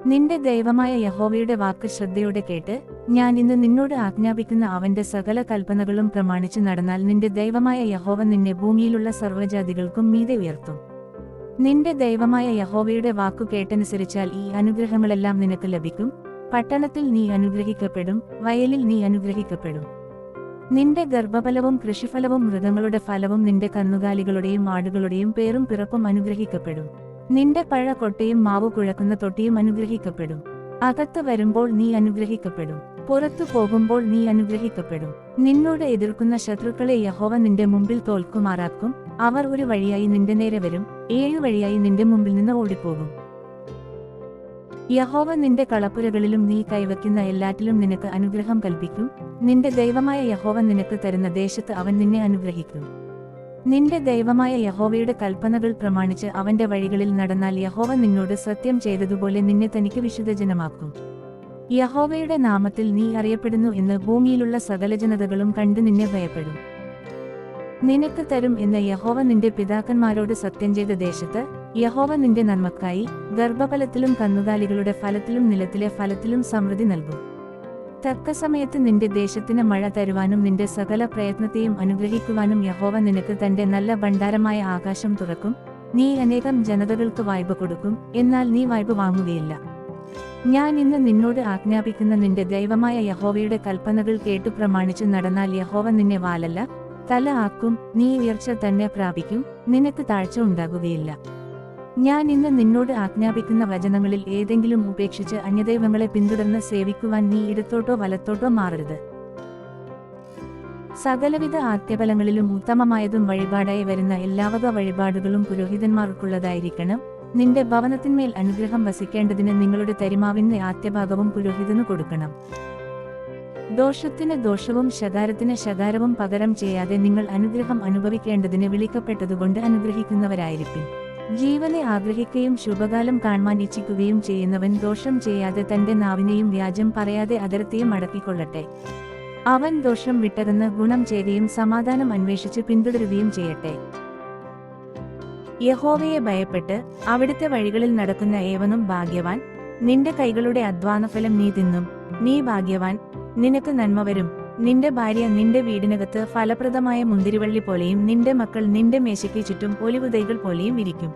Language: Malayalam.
നിന്റെ ദൈവമായ യഹോവയുടെ വാക്ക് ശ്രദ്ധയോടെ കേട്ട് ഞാൻ ഇന്ന് നിന്നോട് ആജ്ഞാപിക്കുന്ന അവന്റെ സകല കൽപ്പനകളും പ്രമാണിച്ചു നടന്നാൽ നിന്റെ ദൈവമായ യഹോവ നിന്നെ ഭൂമിയിലുള്ള സർവ്വജാതികൾക്കും മീതെ ഉയർത്തും. നിന്റെ ദൈവമായ യഹോവയുടെ വാക്കു കേട്ടനുസരിച്ചാൽ ഈ അനുഗ്രഹങ്ങളെല്ലാം നിനക്ക് ലഭിക്കും. പട്ടണത്തിൽ നീ അനുഗ്രഹിക്കപ്പെടും, വയലിൽ നീ അനുഗ്രഹിക്കപ്പെടും. നിന്റെ ഗർഭഫലവും കൃഷിഫലവും മൃഗങ്ങളുടെ ഫലവും നിന്റെ കന്നുകാലികളുടെയും ആടുകളുടെയും പേരും പിറപ്പും അനുഗ്രഹിക്കപ്പെടും. നിന്റെ പഴ കൊട്ടയും മാവു കുഴക്കുന്ന തൊട്ടിയും അനുഗ്രഹിക്കപ്പെടും. അകത്ത് വരുമ്പോൾ നീ അനുഗ്രഹിക്കപ്പെടും, പുറത്തു പോകുമ്പോൾ നീ അനുഗ്രഹിക്കപ്പെടും. നിന്നോട് എതിർക്കുന്ന ശത്രുക്കളെ യഹോവ നിന്റെ മുമ്പിൽ തോൽക്കുമാറാക്കും. അവർ ഒരു വഴിയായി നിന്റെ നേരെ വരും, 7 വഴിയായി നിന്റെ മുമ്പിൽ നിന്ന് ഓടിപ്പോകും. യഹോവ നിന്റെ കളപ്പുരകളിലും നീ കൈവയ്ക്കുന്ന എല്ലാറ്റിലും നിനക്ക് അനുഗ്രഹം കൽപ്പിക്കും. നിന്റെ ദൈവമായ യഹോവ നിനക്ക് തരുന്ന ദേശത്ത് അവൻ നിന്നെ അനുഗ്രഹിക്കും. നിന്റെ ദൈവമായ യഹോവയുടെ കൽപ്പനകൾ പ്രമാണിച്ച് അവന്റെ വഴികളിൽ നടന്നാൽ യഹോവ നിന്നോട് സത്യം ചെയ്തതുപോലെ നിന്നെ തനിക്ക് വിശുദ്ധജനമാക്കും. യഹോവയുടെ നാമത്തിൽ നീ അറിയപ്പെടുന്നു എന്ന് ഭൂമിയിലുള്ള സകല ജനതകളും കണ്ട് നിന്നെ ഭയപ്പെടും. നിനക്ക് തരും എന്ന് യഹോവ നിന്റെ പിതാക്കന്മാരോട് സത്യം ചെയ്ത ദേശത്ത് യഹോവ നിന്റെ നന്മക്കായി ഗർഭഫലത്തിലും കന്നുകാലികളുടെ ഫലത്തിലും നിലത്തിലെ ഫലത്തിലും സമൃദ്ധി നൽകും. തക്ക സമയത്ത് നിന്റെ ദേശത്തിന് മഴ തരുവാനും നിന്റെ സകല പ്രയത്നത്തെയും അനുഗ്രഹിക്കുവാനും യഹോവ നിനക്ക് തന്റെ നല്ല ഭണ്ഡാരമായ ആകാശം തുറക്കും. നീ അനേകം ജനതകൾക്ക് വായ്പ കൊടുക്കും, എന്നാൽ നീ വായ്പ വാങ്ങുകയില്ല. ഞാൻ ഇന്ന് നിന്നോട് ആജ്ഞാപിക്കുന്ന നിന്റെ ദൈവമായ യഹോവയുടെ കൽപ്പനകൾ കേട്ടു പ്രമാണിച്ചു നടന്നാൽ യഹോവ നിന്നെ വാലല്ല തല ആക്കും. നീ ഉയർച്ച തന്നെ പ്രാപിക്കും, നിനക്ക് താഴ്ച ഉണ്ടാകുകയില്ല. ഞാൻ ഇന്ന് നിന്നോട് ആജ്ഞാപിക്കുന്ന വചനങ്ങളിൽ ഏതെങ്കിലും ഉപേക്ഷിച്ച് അന്യദൈവങ്ങളെ പിന്തുടർന്ന് സേവിക്കുവാൻ നീ ഇടത്തോട്ടോ വലത്തോട്ടോ മാറരുത്. സകലവിധ ആദ്യഫലങ്ങളിലും ഉത്തമമായതും വഴിപാടായി വരുന്ന എല്ലാവക വഴിപാടുകളും പുരോഹിതന്മാർക്കുള്ളതായിരിക്കണം. നിന്റെ ഭവനത്തിന്മേൽ അനുഗ്രഹം വസിക്കേണ്ടതിന് നിങ്ങളുടെ തരിമാവിന്റെ ആദ്യഭാഗവും പുരോഹിതനു കൊടുക്കണം. ദോഷത്തിന് ദോഷവും ശകാരത്തിന് ശകാരവും പകരം ചെയ്യാതെ നിങ്ങൾ അനുഗ്രഹം അനുഭവിക്കേണ്ടതിന് വിളിക്കപ്പെട്ടതുകൊണ്ട് അനുഗ്രഹിക്കുന്നവരായിരിക്കും. ജീവനെ ആഗ്രഹിക്കുകയും ശുഭകാലം കാണുവാൻ ഇച്ഛിക്കുകയും ചെയ്യുന്നവൻ ദോഷം ചെയ്യാതെ തന്റെ നാവിനെയും വ്യാജം പറയാതെ അധരത്തെയും അടക്കിക്കൊള്ളട്ടെ. അവൻ ദോഷം വിട്ടകന്ന് ഗുണം ചെയ്യുകയും സമാധാനം അന്വേഷിച്ച് പിന്തുടരുകയും ചെയ്യട്ടെ. യഹോവയെ ഭയപ്പെട്ട് അവിടുത്തെ വഴികളിൽ നടക്കുന്ന ഏവനും ഭാഗ്യവാൻ. നിന്റെ കൈകളുടെ അധ്വാനഫലം നീ തിന്നും, നീ ഭാഗ്യവാൻ, നിനക്ക് നന്മ വരും. നിന്റെ ഭാര്യ നിന്റെ വീടിനകത്ത് ഫലപ്രദമായ മുന്തിരിവള്ളി പോലെയും നിന്റെ മക്കൾ നിന്റെ മേശയ്ക്ക് ചുറ്റും ഒലിവുതൈകൾ പോലെയും ഇരിക്കും.